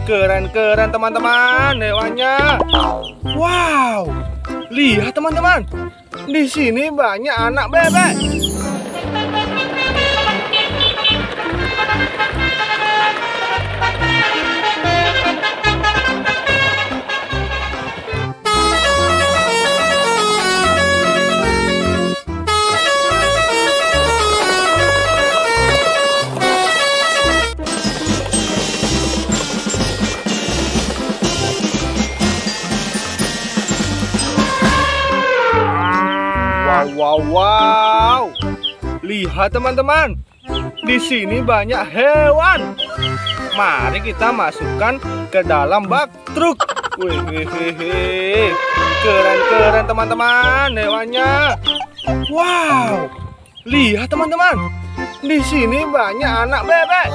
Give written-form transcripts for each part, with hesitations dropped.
Keren-keren teman-teman hewannya. Wow, lihat teman-teman. Di sini banyak anak bebek. Wow. Lihat teman-teman. Di sini banyak hewan. Mari kita masukkan ke dalam bak truk. Wih. Keren-keren teman-teman hewannya. Wow. Lihat teman-teman. Di sini banyak anak bebek.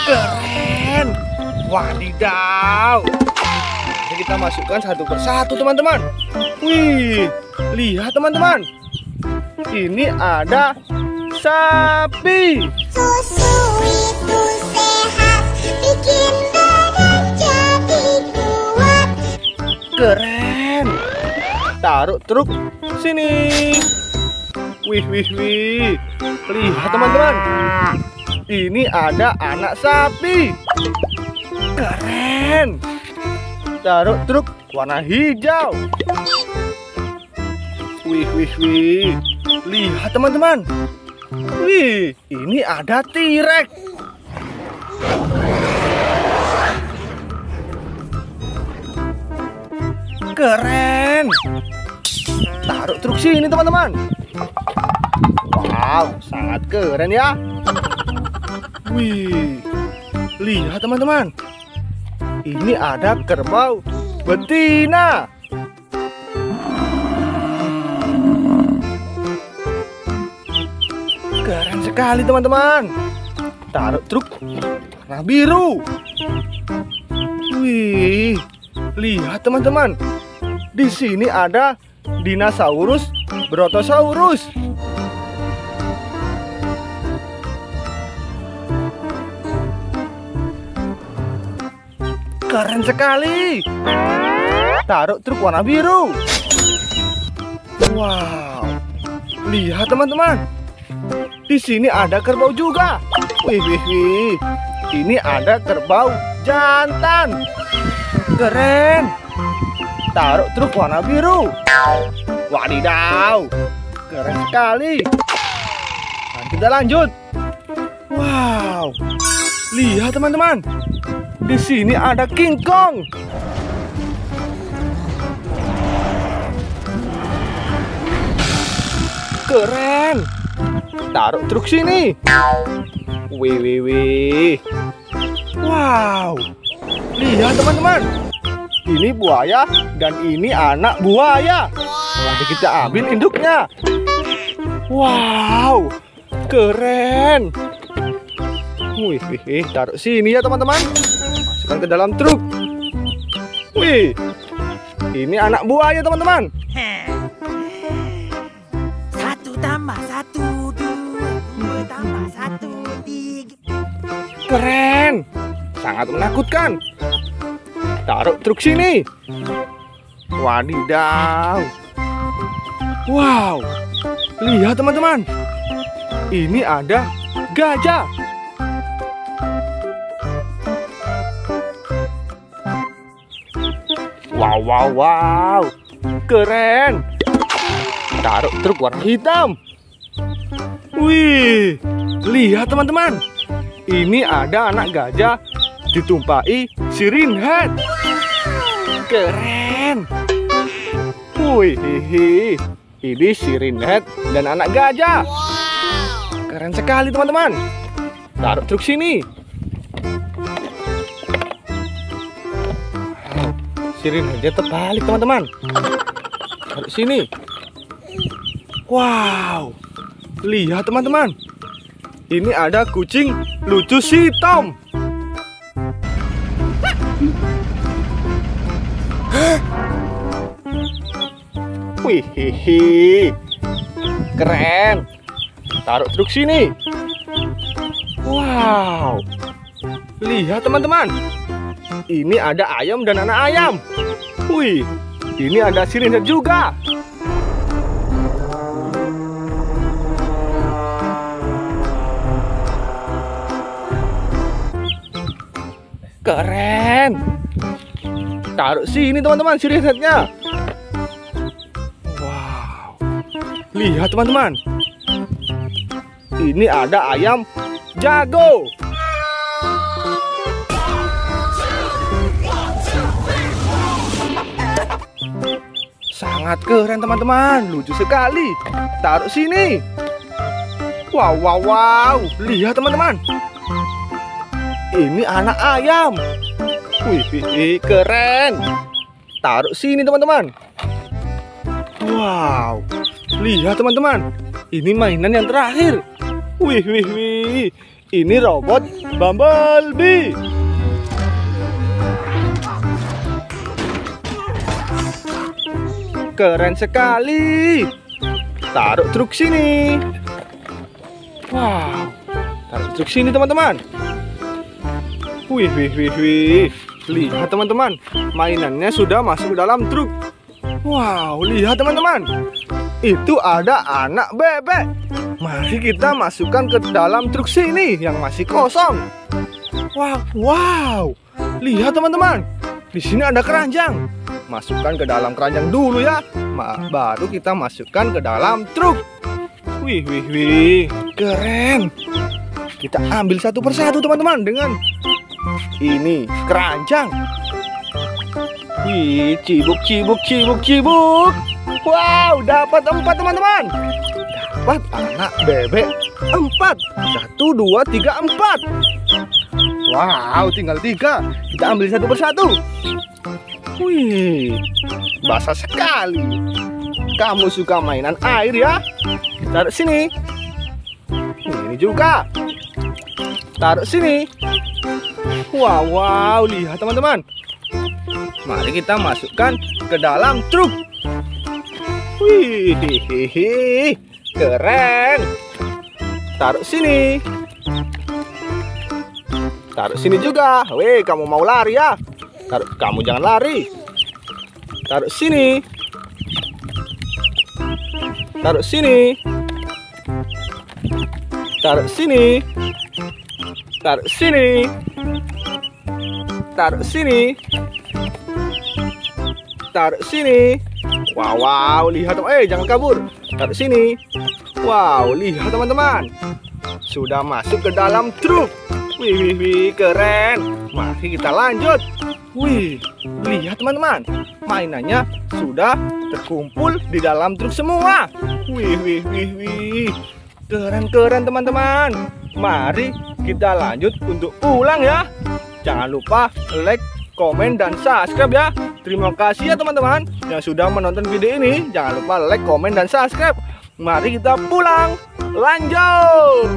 Keren. Wadidaw. Mari kita masukkan satu persatu teman-teman. Wih. Lihat teman-teman. Ini ada sapi. Susu itu sehat, bikin badan jadi kuat. Keren. Taruh truk sini. Wih. Lihat teman-teman. Ini ada anak sapi. Keren. Taruh truk warna hijau. Wih. Lihat teman-teman. Wih, ini ada T-Rex. Keren. Taruh truk sini teman-teman. Wow, sangat keren ya. Wih, lihat teman-teman. Ini ada kerbau betina. Keren sekali teman-teman. Taruh truk warna biru. Wih, lihat teman-teman. Di sini ada dinosaurus Brontosaurus. Keren sekali. Taruh truk warna biru. Wow, lihat teman-teman. Di sini ada kerbau juga. Wih. Ini ada kerbau jantan. Keren. Taruh truk warna biru. Wadidaw. Keren sekali. Mari kita lanjut. Wow. Lihat teman-teman. Di sini ada King Kong. Keren. Taruh truk sini. Wih. Wow. Lihat teman-teman. Ini buaya dan ini anak buaya. Mari kita ambil induknya. Wow. Keren. Wih. Taruh sini ya teman-teman. Masukkan ke dalam truk. Wih. Ini anak buaya teman-teman. 1 tambah 1, 2 tambah 1, 3. Keren. Sangat menakutkan. Taruh truk sini. Wadidaw. Wow. Lihat teman-teman. Ini ada gajah. Wow. Keren. Taruh truk warna hitam. Wih, lihat teman-teman. Ini ada anak gajah ditumpai Sirin Head. Keren. Wih, ini Sirin Head dan anak gajah. Keren sekali teman-teman. Taruh truk sini. Sirin Headnya terbalik teman-teman. Taruh sini. Wow. Lihat teman-teman. Ini ada kucing lucu si Tom. Wih, keren. Taruh truk sini. Wow. Lihat teman-teman. Ini ada ayam dan anak ayam. Wih, ini ada sirine juga. Keren. Taruh sini teman-teman sirine-nya. Wow. Lihat teman-teman. Ini ada ayam jago. Sangat keren teman-teman, lucu sekali. Taruh sini. Wow, wow, wow. Lihat teman-teman. Ini anak ayam. Wih, keren. Taruh sini teman-teman. Wow. Lihat teman-teman. Ini mainan yang terakhir. Wih. Ini robot Bumblebee. Keren sekali. Taruh truk sini. Wow. Taruh truk sini teman-teman. Wih. Lihat teman-teman. Mainannya sudah masuk ke dalam truk. Wow, lihat teman-teman. Itu ada anak bebek. Mari kita masukkan ke dalam truk sini yang masih kosong. Wow. Lihat teman-teman. Di sini ada keranjang. Masukkan ke dalam keranjang dulu ya. Baru kita masukkan ke dalam truk. Wih. Keren. Kita ambil satu persatu teman-teman dengan ini keranjang. Wih, cibuk. Wow, dapat 4 teman-teman. Dapat anak bebek 4. 1, 2, 3, 4. Wow, tinggal 3. Kita ambil satu persatu. Wih, basah sekali. Kamu suka mainan air ya? Taruh sini. Ini juga. Taruh sini. Wow, lihat teman-teman. Mari kita masukkan ke dalam truk. Wih, keren. Taruh sini. Taruh sini juga. Weh, kamu mau lari ya? Kamu jangan lari. Taruh sini. Taruh sini. Taruh sini. Taruh sini. Taruh sini. Taruh sini. Wow, lihat. Jangan kabur. Taruh sini. Wow, lihat teman-teman. Sudah masuk ke dalam truk. Wih, keren. Mari kita lanjut. Wih, lihat teman-teman. Mainannya sudah terkumpul di dalam truk semua. Wih. Keren teman-teman. Mari kita lanjut untuk pulang ya. Jangan lupa like, komen, dan subscribe ya. Terima kasih ya teman-teman yang sudah menonton video ini. Jangan lupa like, komen, dan subscribe. Mari kita pulang. Lanjut.